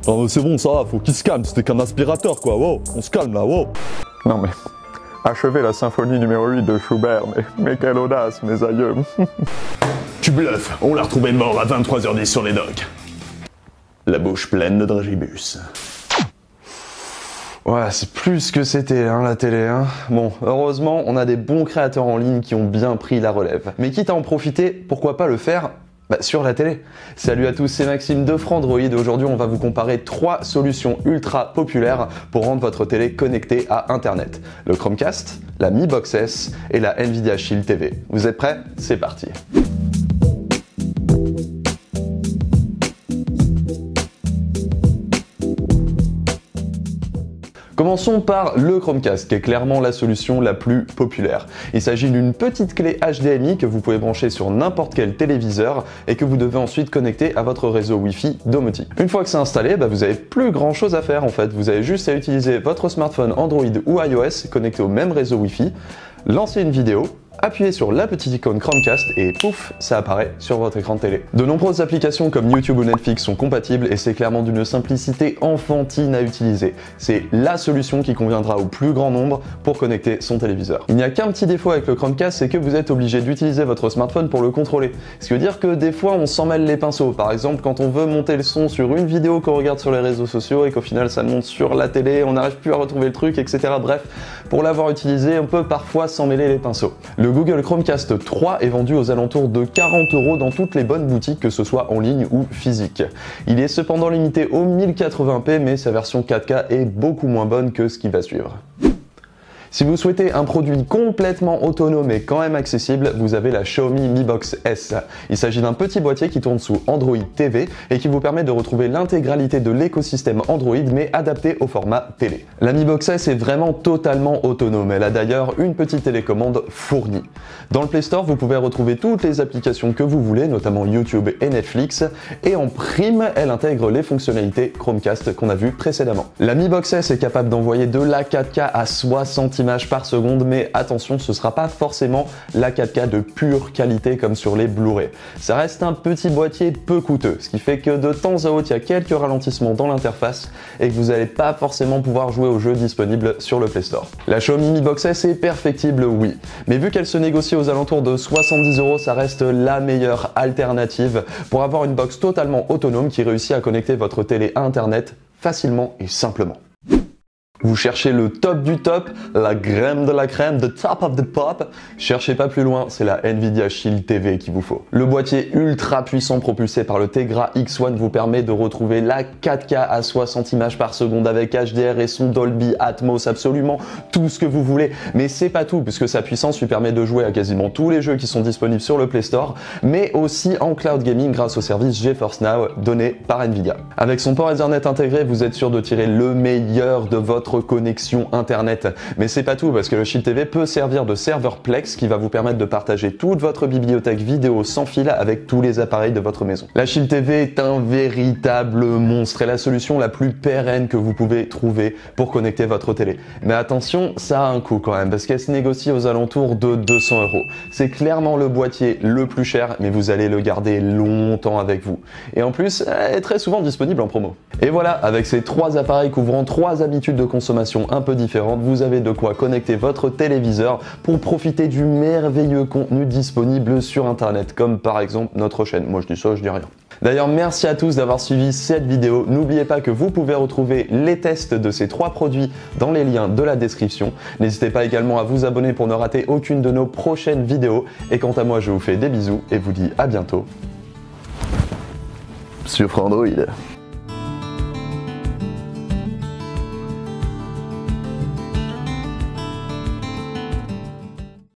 Non, c'est bon, ça va, faut qu'il se calme, c'était qu'un aspirateur quoi, wow, on se calme là, wow. Non mais, achever la symphonie numéro 8 de Schubert, mais quelle audace, mes aïeux. Tu bluffes, on l'a retrouvé mort à 23h10 sur les docks. La bouche pleine de dragibus. Ouais, c'est plus ce que c'était, hein, la télé, hein. Bon, heureusement, on a des bons créateurs en ligne qui ont bien pris la relève. Mais quitte à en profiter, pourquoi pas le faire sur la télé. Salut à tous, c'est Maxime de Frandroid et aujourd'hui on va vous comparer 3 solutions ultra populaires pour rendre votre télé connectée à Internet. Le Chromecast, la Mi Box S et la Nvidia Shield TV. Vous êtes prêts? C'est parti. Commençons par le Chromecast, qui est clairement la solution la plus populaire. Il s'agit d'une petite clé HDMI que vous pouvez brancher sur n'importe quel téléviseur et que vous devez ensuite connecter à votre réseau Wi-Fi domotique. Une fois que c'est installé, vous n'avez plus grand chose à faire en fait. Vous avez juste à utiliser votre smartphone Android ou iOS connecté au même réseau Wi-Fi, lancer une vidéo, appuyez sur la petite icône Chromecast et pouf, ça apparaît sur votre écran de télé. De nombreuses applications comme YouTube ou Netflix sont compatibles et c'est clairement d'une simplicité enfantine à utiliser. C'est la solution qui conviendra au plus grand nombre pour connecter son téléviseur. Il n'y a qu'un petit défaut avec le Chromecast, c'est que vous êtes obligé d'utiliser votre smartphone pour le contrôler. Ce qui veut dire que des fois on s'en mêle les pinceaux. Par exemple, quand on veut monter le son sur une vidéo qu'on regarde sur les réseaux sociaux et qu'au final ça monte sur la télé, on n'arrive plus à retrouver le truc, etc. Bref, pour l'avoir utilisé, on peut parfois s'en mêler les pinceaux. Le Google Chromecast 3 est vendu aux alentours de 40 € dans toutes les bonnes boutiques, que ce soit en ligne ou physique. Il est cependant limité au 1080p, mais sa version 4K est beaucoup moins bonne que ce qui va suivre. Si vous souhaitez un produit complètement autonome et quand même accessible, vous avez la Xiaomi Mi Box S. Il s'agit d'un petit boîtier qui tourne sous Android TV et qui vous permet de retrouver l'intégralité de l'écosystème Android mais adapté au format télé. La Mi Box S est vraiment totalement autonome, elle a d'ailleurs une petite télécommande fournie. Dans le Play Store, vous pouvez retrouver toutes les applications que vous voulez, notamment YouTube et Netflix, et en prime, elle intègre les fonctionnalités Chromecast qu'on a vues précédemment. La Mi Box S est capable d'envoyer de la 4K à 60 images par seconde, mais attention, ce sera pas forcément la 4K de pure qualité comme sur les Blu-ray. Ça reste un petit boîtier peu coûteux, ce qui fait que de temps à autre, il y a quelques ralentissements dans l'interface et que vous n'allez pas forcément pouvoir jouer aux jeux disponibles sur le Play Store. La Xiaomi Mi Box S est perfectible, oui, mais vu qu'elle se négocie aux alentours de 70 €, ça reste la meilleure alternative pour avoir une box totalement autonome qui réussit à connecter votre télé à Internet facilement et simplement. Vous cherchez le top du top, la crème de la crème, the top of the pop. Cherchez pas plus loin, c'est la Nvidia Shield TV qu'il vous faut. Le boîtier ultra puissant propulsé par le Tegra X1 vous permet de retrouver la 4K à 60 images par seconde avec HDR et son Dolby Atmos, absolument tout ce que vous voulez. Mais c'est pas tout, puisque sa puissance lui permet de jouer à quasiment tous les jeux qui sont disponibles sur le Play Store, mais aussi en cloud gaming grâce au service GeForce Now donné par Nvidia. Avec son port Ethernet intégré, vous êtes sûr de tirer le meilleur de votre connexion internet. Mais c'est pas tout, parce que le Shield TV peut servir de serveur Plex qui va vous permettre de partager toute votre bibliothèque vidéo sans fil avec tous les appareils de votre maison. La Shield TV est un véritable monstre et la solution la plus pérenne que vous pouvez trouver pour connecter votre télé. Mais attention, ça a un coût quand même, parce qu'elle se négocie aux alentours de 200 €. C'est clairement le boîtier le plus cher, mais vous allez le garder longtemps avec vous. Et en plus, elle est très souvent disponible en promo. Et voilà, avec ces 3 appareils couvrant 3 habitudes de consommation un peu différentes, vous avez de quoi connecter votre téléviseur pour profiter du merveilleux contenu disponible sur Internet, comme par exemple notre chaîne. Moi je dis ça, je dis rien. D'ailleurs, merci à tous d'avoir suivi cette vidéo. N'oubliez pas que vous pouvez retrouver les tests de ces 3 produits dans les liens de la description. N'hésitez pas également à vous abonner pour ne rater aucune de nos prochaines vidéos. Et quant à moi, je vous fais des bisous et vous dis à bientôt sur Frandroid.